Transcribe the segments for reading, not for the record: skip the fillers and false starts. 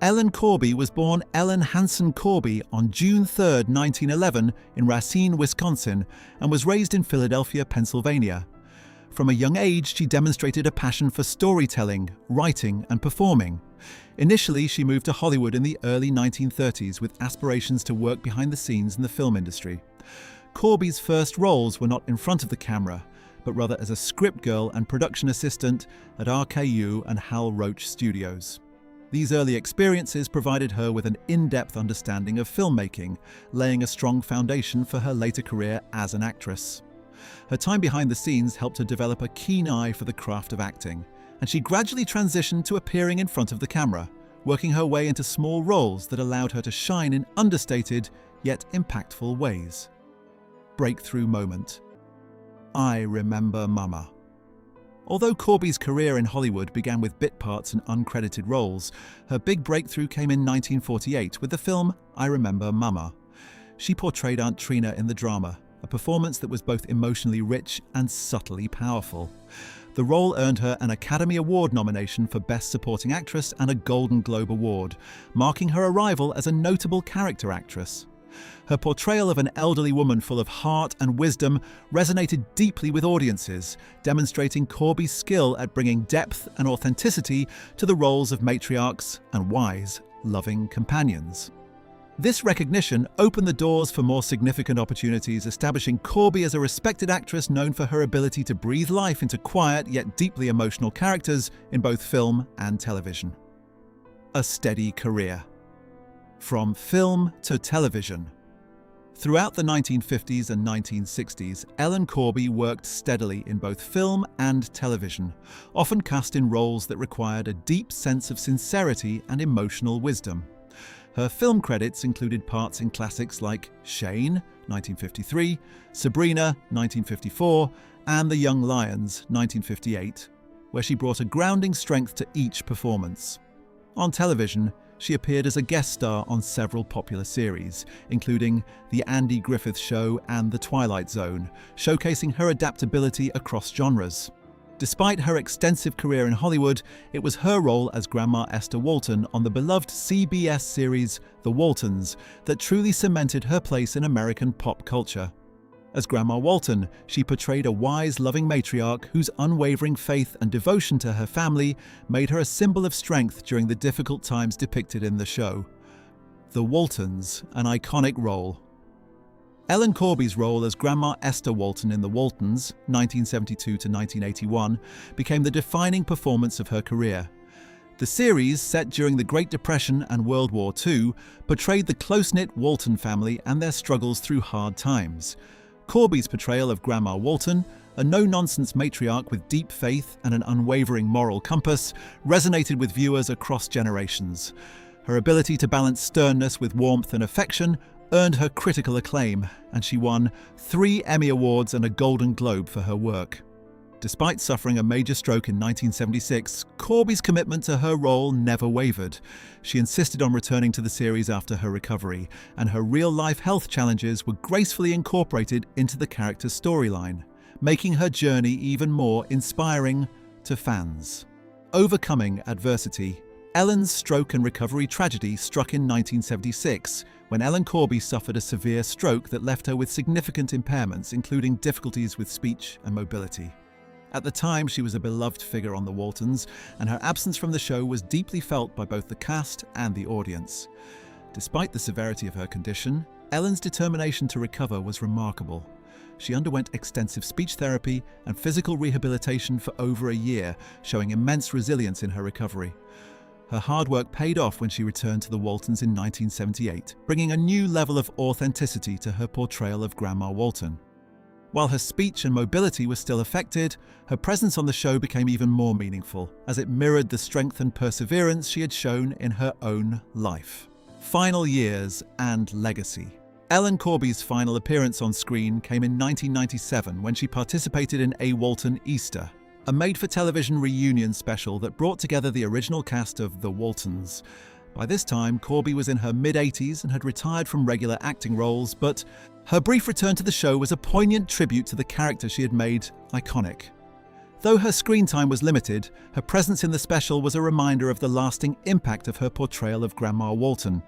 Ellen Corby was born Ellen Hanson Corby on June 3, 1911 in Racine, Wisconsin, and was raised in Philadelphia, Pennsylvania. From a young age, she demonstrated a passion for storytelling, writing, and performing. Initially, she moved to Hollywood in the early 1930s with aspirations to work behind the scenes in the film industry. Corby's first roles were not in front of the camera, but rather as a script girl and production assistant at RKU and Hal Roach Studios. These early experiences provided her with an in-depth understanding of filmmaking, laying a strong foundation for her later career as an actress. Her time behind the scenes helped her develop a keen eye for the craft of acting, and she gradually transitioned to appearing in front of the camera, working her way into small roles that allowed her to shine in understated yet impactful ways. Breakthrough moment. I Remember Mama. Although Corby's career in Hollywood began with bit parts and uncredited roles, her big breakthrough came in 1948 with the film I Remember Mama. She portrayed Aunt Trina in the drama, a performance that was both emotionally rich and subtly powerful. The role earned her an Academy Award nomination for Best Supporting Actress and a Golden Globe Award, marking her arrival as a notable character actress. Her portrayal of an elderly woman full of heart and wisdom resonated deeply with audiences, demonstrating Corby's skill at bringing depth and authenticity to the roles of matriarchs and wise, loving companions. This recognition opened the doors for more significant opportunities, establishing Corby as a respected actress known for her ability to breathe life into quiet yet deeply emotional characters in both film and television. A steady career. From film to television. Throughout the 1950s and 1960s, Ellen Corby worked steadily in both film and television, often cast in roles that required a deep sense of sincerity and emotional wisdom. Her film credits included parts in classics like Shane, 1953, Sabrina, 1954, and The Young Lions, 1958, where she brought a grounding strength to each performance. On television, she appeared as a guest star on several popular series, including The Andy Griffith Show and The Twilight Zone, showcasing her adaptability across genres. Despite her extensive career in Hollywood, it was her role as Grandma Esther Walton on the beloved CBS series The Waltons that truly cemented her place in American pop culture. As Grandma Walton, she portrayed a wise, loving matriarch whose unwavering faith and devotion to her family made her a symbol of strength during the difficult times depicted in the show. The Waltons, an iconic role. Ellen Corby's role as Grandma Esther Walton in The Waltons, 1972 to 1981, became the defining performance of her career. The series, set during the Great Depression and World War II, portrayed the close-knit Walton family and their struggles through hard times. Corby's portrayal of Grandma Walton, a no-nonsense matriarch with deep faith and an unwavering moral compass, resonated with viewers across generations. Her ability to balance sternness with warmth and affection earned her critical acclaim, and she won 3 Emmy Awards and a Golden Globe for her work. Despite suffering a major stroke in 1976, Corby's commitment to her role never wavered. She insisted on returning to the series after her recovery, and her real-life health challenges were gracefully incorporated into the character's storyline, making her journey even more inspiring to fans. Overcoming adversity. Ellen's stroke and recovery tragedy struck in 1976, when Ellen Corby suffered a severe stroke that left her with significant impairments, including difficulties with speech and mobility. At the time, she was a beloved figure on The Waltons, and her absence from the show was deeply felt by both the cast and the audience. Despite the severity of her condition, Ellen's determination to recover was remarkable. She underwent extensive speech therapy and physical rehabilitation for over a year, showing immense resilience in her recovery. Her hard work paid off when she returned to The Waltons in 1978, bringing a new level of authenticity to her portrayal of Grandma Walton. While her speech and mobility were still affected, her presence on the show became even more meaningful, as it mirrored the strength and perseverance she had shown in her own life. Final years and legacy. Ellen Corby's final appearance on screen came in 1997 when she participated in A Walton Easter, a made-for-television reunion special that brought together the original cast of The Waltons. By this time, Corby was in her mid-80s and had retired from regular acting roles, but her brief return to the show was a poignant tribute to the character she had made iconic. Though her screen time was limited, her presence in the special was a reminder of the lasting impact of her portrayal of Grandma Walton.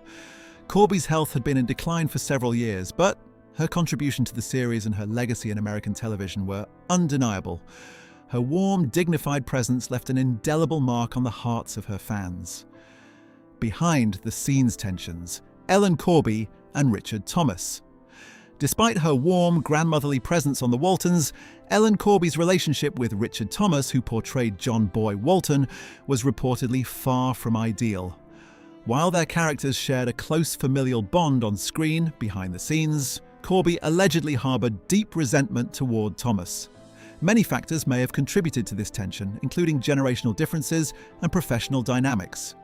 Corby's health had been in decline for several years, but her contribution to the series and her legacy in American television were undeniable. Her warm, dignified presence left an indelible mark on the hearts of her fans. Behind the scenes tensions, Ellen Corby and Richard Thomas. Despite her warm, grandmotherly presence on the Waltons, Ellen Corby's relationship with Richard Thomas, who portrayed John Boy Walton, was reportedly far from ideal. While their characters shared a close familial bond on screen, behind the scenes, Corby allegedly harbored deep resentment toward Thomas. Many factors may have contributed to this tension, including generational differences and professional dynamics.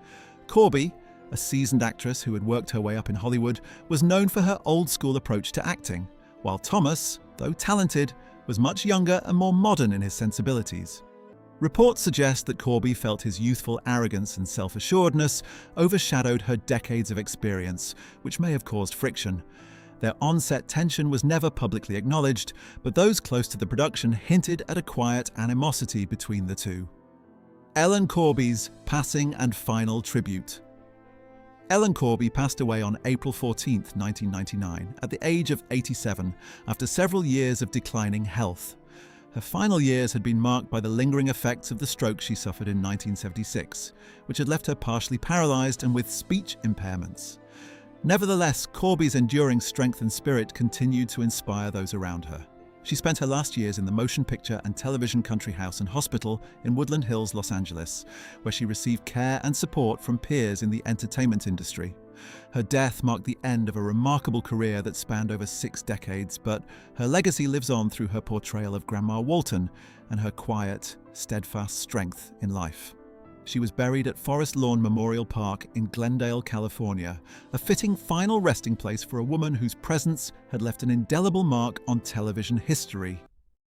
Corby, a seasoned actress who had worked her way up in Hollywood, was known for her old-school approach to acting, while Thomas, though talented, was much younger and more modern in his sensibilities. Reports suggest that Corby felt his youthful arrogance and self-assuredness overshadowed her decades of experience, which may have caused friction. Their on-set tension was never publicly acknowledged, but those close to the production hinted at a quiet animosity between the two. Ellen Corby's passing and final tribute. Ellen Corby passed away on April 14, 1999, at the age of 87, after several years of declining health. Her final years had been marked by the lingering effects of the stroke she suffered in 1976, which had left her partially paralyzed and with speech impairments. Nevertheless, Corby's enduring strength and spirit continued to inspire those around her. She spent her last years in the motion picture and television country house and hospital in Woodland Hills, Los Angeles, where she received care and support from peers in the entertainment industry. Her death marked the end of a remarkable career that spanned over 6 decades, but her legacy lives on through her portrayal of Grandma Walton and her quiet, steadfast strength in life. She was buried at Forest Lawn Memorial Park in Glendale, California, a fitting final resting place for a woman whose presence had left an indelible mark on television history.